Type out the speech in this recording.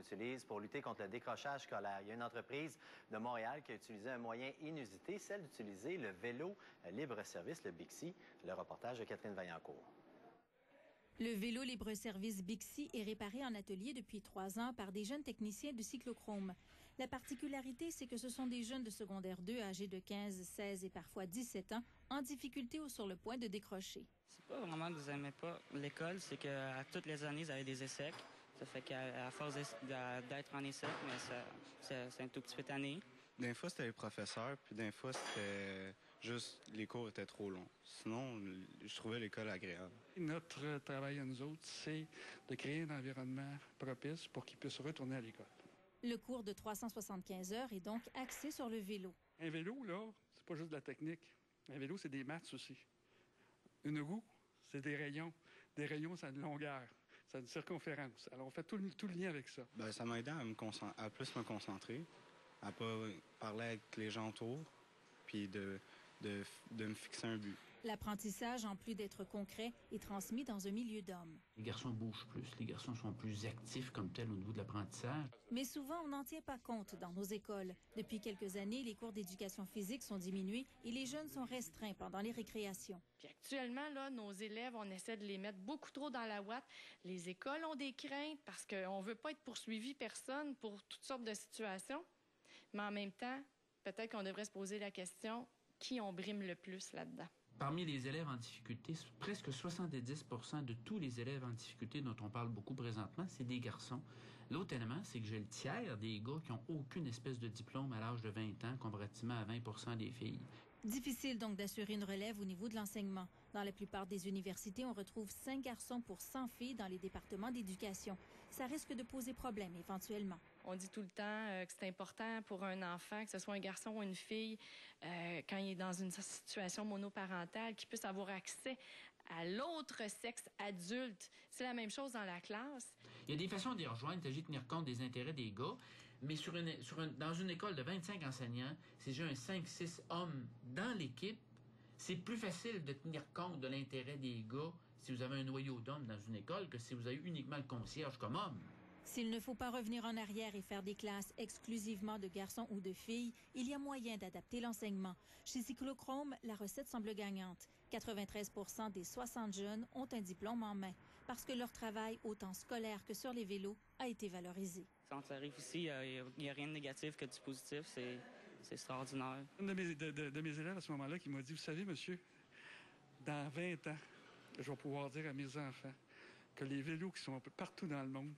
Utilise pour lutter contre le décrochage scolaire. Il y a une entreprise de Montréal qui a utilisé un moyen inusité, celle d'utiliser le vélo libre-service, le Bixi. Le reportage de Catherine Vaillancourt. Le vélo libre-service Bixi est réparé en atelier depuis 3 ans par des jeunes techniciens de cyclochrome. La particularité, c'est que ce sont des jeunes de secondaire 2 âgés de 15, 16 et parfois 17 ans en difficulté ou sur le point de décrocher. C'est pas vraiment que vous aimez pas l'école, c'est qu'à toutes les années, vous avez des échecs. Ça fait qu'à force d'être en échec, mais c'est un tout petit peu tanné. Des fois, c'était les professeurs, puis des fois, c'était juste les cours étaient trop longs. Sinon, je trouvais l'école agréable. Notre travail à nous autres, c'est de créer un environnement propice pour qu'ils puissent retourner à l'école. Le cours de 375 heures est donc axé sur le vélo. Un vélo, là, c'est pas juste de la technique. Un vélo, c'est des maths aussi. Une roue, c'est des rayons. Des rayons, ça a une longueur, ça a une circonférence. Alors, on fait tout le lien avec ça. Bien, ça m'a aidé à plus me concentrer, à pas parler avec les gens autour, puis de me fixer un but. L'apprentissage, en plus d'être concret, est transmis dans un milieu d'hommes. Les garçons bougent plus, les garçons sont plus actifs comme tel au niveau de l'apprentissage. Mais souvent, on n'en tient pas compte dans nos écoles. Depuis quelques années, les cours d'éducation physique sont diminués et les jeunes sont restreints pendant les récréations. Puis actuellement, là, nos élèves, on essaie de les mettre beaucoup trop dans la ouate. Les écoles ont des craintes parce qu'on ne veut pas être poursuivi personne pour toutes sortes de situations. Mais en même temps, peut-être qu'on devrait se poser la question, qui on brime le plus là-dedans? Parmi les élèves en difficulté, presque 70% de tous les élèves en difficulté dont on parle beaucoup présentement, c'est des garçons. L'autre élément, c'est que j'ai le tiers des gars qui n'ont aucune espèce de diplôme à l'âge de 20 ans, comparativement à 20% des filles. Difficile donc d'assurer une relève au niveau de l'enseignement. Dans la plupart des universités, on retrouve 5 garçons pour 100 filles dans les départements d'éducation. Ça risque de poser problème éventuellement. On dit tout le temps que c'est important pour un enfant, que ce soit un garçon ou une fille, quand il est dans une situation monoparentale, qu'il puisse avoir accès à l'autre sexe adulte. C'est la même chose dans la classe. Il y a des façons d'y rejoindre. Il s'agit de tenir compte des intérêts des gars. Mais dans une école de 25 enseignants, si j'ai un 5-6 hommes dans l'équipe, c'est plus facile de tenir compte de l'intérêt des gars si vous avez un noyau d'hommes dans une école que si vous avez uniquement le concierge comme homme. S'il ne faut pas revenir en arrière et faire des classes exclusivement de garçons ou de filles, il y a moyen d'adapter l'enseignement. Chez Cyclochrome, la recette semble gagnante. 93% des 60 jeunes ont un diplôme en main parce que leur travail, autant scolaire que sur les vélos, a été valorisé. Quand ça arrive ici, il n'y a rien de négatif que du positif. C'est extraordinaire. Un de mes élèves à ce moment-là qui m'a dit, vous savez, monsieur, dans 20 ans, je vais pouvoir dire à mes enfants que les vélos qui sont un peu partout dans le monde